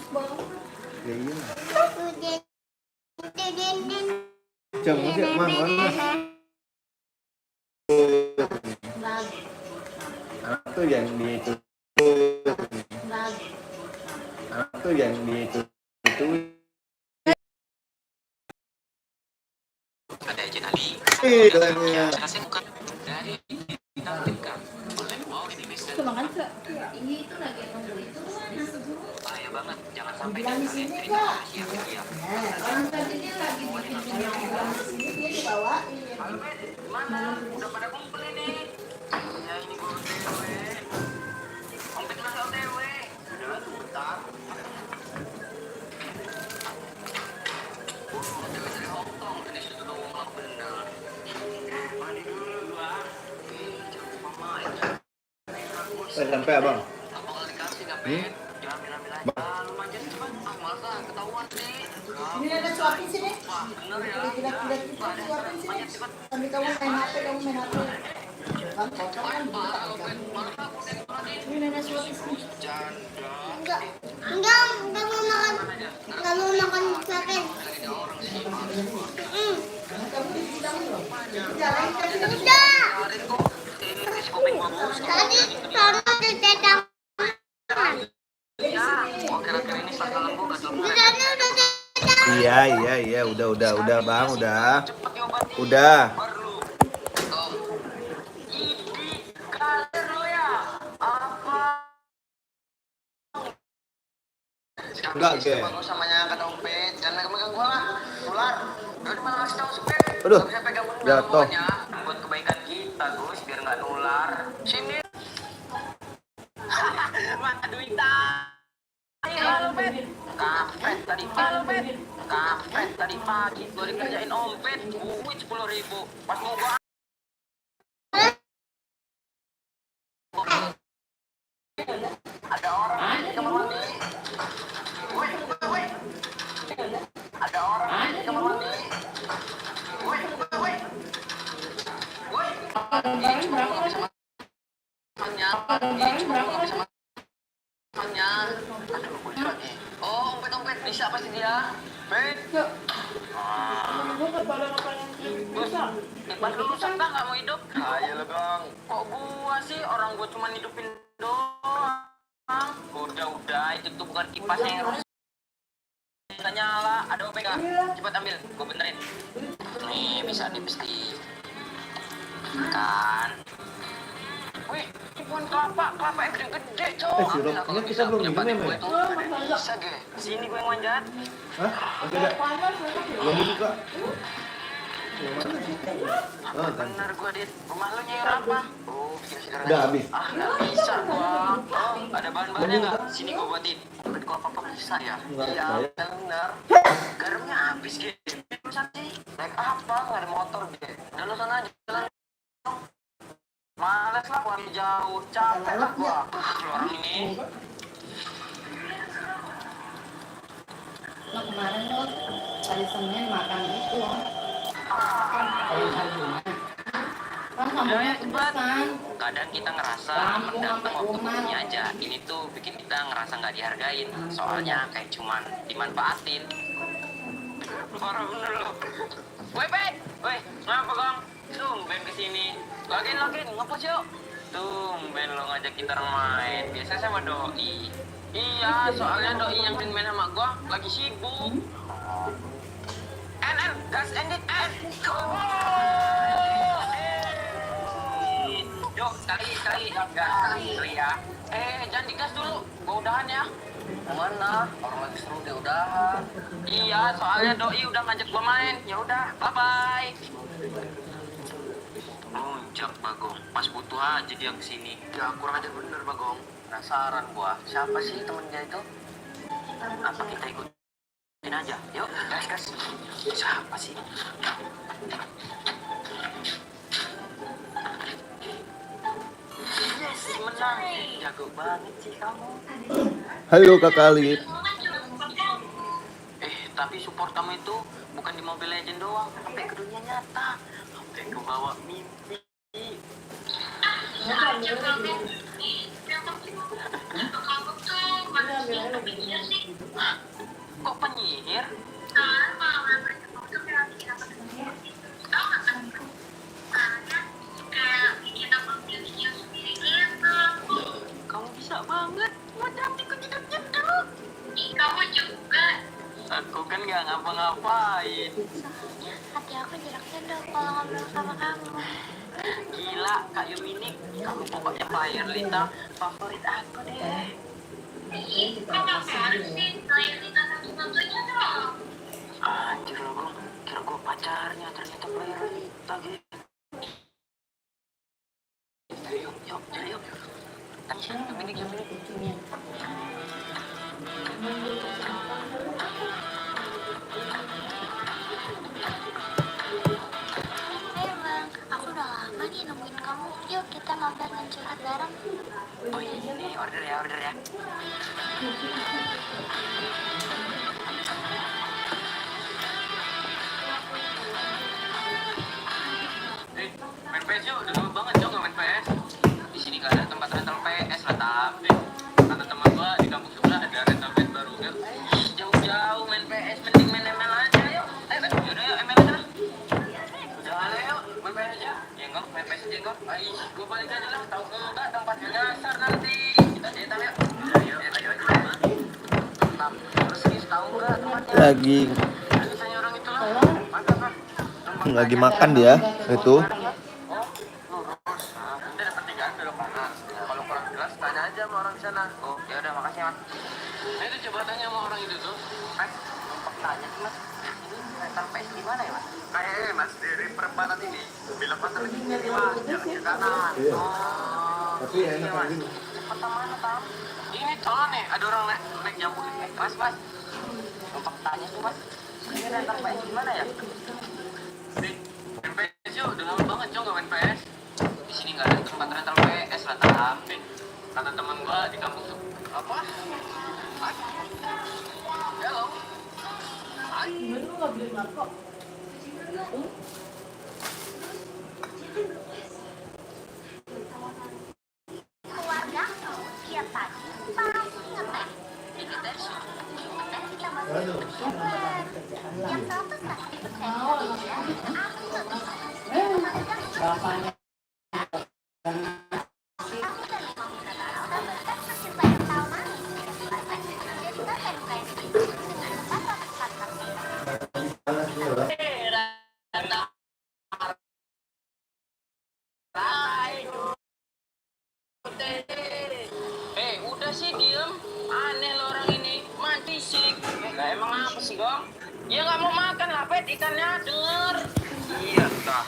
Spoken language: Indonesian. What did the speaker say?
Ya iya. Jangan masih mang itu yang di itu ada Jen Ali. Saya bukan dari ditampilkan oleh Wow Indonesia. Itu lagi nunggu itu Bahaya banget, jangan sampai kalian terima hadiah. orang tadi dia lagi bikin yang sini dia dibawain. Mana? Udah pada kumpul ini. Ya ini gue OTW. Kompet masa OTW. Udah sebentar. OTW dari Hongkong. Ini sudah ngomong bener. Mandi dulu ah. Jangan lupa main. sampai abang. Apa kali dikasih nggak Ben? Jangan ambil aja. Lu manja cepat. Ah masa ketahuan sih. Ini ada suapin sini. Wah bener ya. Tidak suapin sini. Sambil kamu main HP, Kan kotor kan ini ada suapin sini. Enggak mau makan. Enggak mau makan suapin. Kamu di gudang belum? Udah. Kuping gua bos. Tadi sama tetangga. Kira-kira ini satu lembu gak tuh? Udah tetangga. Iya, udah bang, udah. Enggak, Ge. Bagus samanya kata Upet, jangan megang gua lah, ular. Udah malah kasih tahu Upet. Aduh, Bisa pegang jatuh. Buat kebaikan kita, Gus, biar nggak nular. Sini. Mana duitan? Kampret tadi pagi gua dikerjain Ompet, duit 10.000. Pas mau gua ada orang di kamar mandi. Woi. Ada orang di kamar mandi. Woi. Ini cuma gua bisa makannya. Aduh, gua lagi. Oh, Ompet bisa pasti dia. Bet. Iqbal dulu nggak mau hidup? Ayo lo bang. Kok gua sih, orang gua cuma hidupin doang. Udah, itu tuh bukan kipasnya yang rusak. Kita nyala, ada OP gak? Cepat ambil, gua benerin. Nih, bisa dipesti. Kan. Wih, ini bukan kelapa yang gede-gede, cowok. Sirupnya kita belum minum ya, Mas? Bisa, Ge. Sini gue yang manjat. Hah? Masih ada? Belum dibuka. Yang mana? Oh, Bener gue, Dit. Rumah lu nyeir apa? Oh, bikin sigaret. Udah habis. Ah, nggak bisa gua. Oh, ada bahan-bahannya nggak? Sini gua buatin. Tapi kalau apa bisa ya? Nggak, Iya, saya. bener. Garamnya habis, Ge. Bisa sih. Naik apa? Nggak ada motor, Ge. Udah lu sana aja, jalan. Males lah, gua jauh. Capek lah gua. Orang ini. Nah, kemarin tuh hari Senin makan itu sayur sarjuna kan sambelnya pedesan. Kadang kita ngerasa Kampung datang sampai waktu rumah. punya aja. Ini tuh bikin kita ngerasa nggak dihargain. Soalnya kayak cuman dimanfaatin. Parah bener loh. Woi, Pet. Woi, ngapa, Gong? Tumben kesini. Login, ngepost yuk. Tumben lo ngajak kita main. Biasanya sama Doi. Iya, soalnya Doi yang main sama gua lagi sibuk. Gas ended, Yuk, sekali. Gas sekali ya. Jangan digas dulu. Gua udahan ya. Mana? Orang lagi seru dia udahan. Iya, soalnya Doi udah ngajak gua main. Ya udah, bye-bye. Lonjak Bagong, pas butuh aja dia kesini. Ya kurang aja bener Bagong. Penasaran gua, siapa sih temen dia itu? Apa kita ikutin aja? Yuk, gas. Siapa sih? Yes, menang. Jago banget sih kamu. Halo Kakak Alif. Tapi support kamu itu bukan di Mobile Legends doang, sampai ke dunia nyata. Sampai ke bawah mimpi. Hah? Kok penyihir? Kamu bisa banget. Mau cantik kok jeduk-jeduk. Kamu juga. Aku kan gak ngapa-ngapain. Hati aku jerak-jeduk kalau ngobrol sama kamu. Gila, Kak Yuminik. Kamu pokoknya player Lita favorit aku deh. Anjir lo, Bang. Kira gue pacarnya, ternyata player Lita gitu. Cari yuk. Tanya, Yuminik. Ayo bang, aku udah lama nih nungguin kamu. Yuk kita mabar dan curhat bareng. Oh iya, nih, order ya. Main PS yuk, udah lama banget Jong gak main PS. Di sini gak ada tempat rental PS lah, tapi kata teman gua di kampung sebelah ada rental PS baru. Yuk, jauh-jauh main PS, mending main ML aja yuk. Ayo, yaudah yuk, ML aja lah. Udah lah yuk, main PS aja. Ya enggak, main PS aja enggak. Ayo, gua balik aja lah. Tahu enggak tempatnya nyasar nanti. Kita cetak yuk. Ayo, terus tahu enggak tempatnya? Lagi Tanya orang itu lah. Mantap. lagi makan dia itu. Nanti dapat 3 belok kanan. Kalau kurang jelas tanya aja sama orang di sana. Oh, ya udah makasih mas. Nah itu coba tanya sama orang itu tuh. Mas, numpang tanya sih mas. Ini rental PS di mana ya mas? Kayaknya mas dari perempatan ini. Belok kanan lagi kiri mas, jalan ke kanan. Iya. Oh, Tapi enak mas. gitu. Cepetan mana tam? Ini tolong nih, ada orang naik jambu ini. Mas, numpang tanya tuh mas. Ini rental PS di mana ya? Nih, main PS yuk, udah lama banget Jong gak main PS. Di sini nggak ada tempat rental PS lah, tapi kata teman gua di kampung tuh apa? Halo. Gimana lu nggak beli Marco? Keluarga tiap pagi pasti ngeteh. Dan kita masih yang satu pasti Bapaknya Udah sih diem. Aneh lo orang ini. Mati sih. Lah emang apa sih, Gong? Ya nggak mau makan lah, Pet. Ikannya denger. Iya, tah.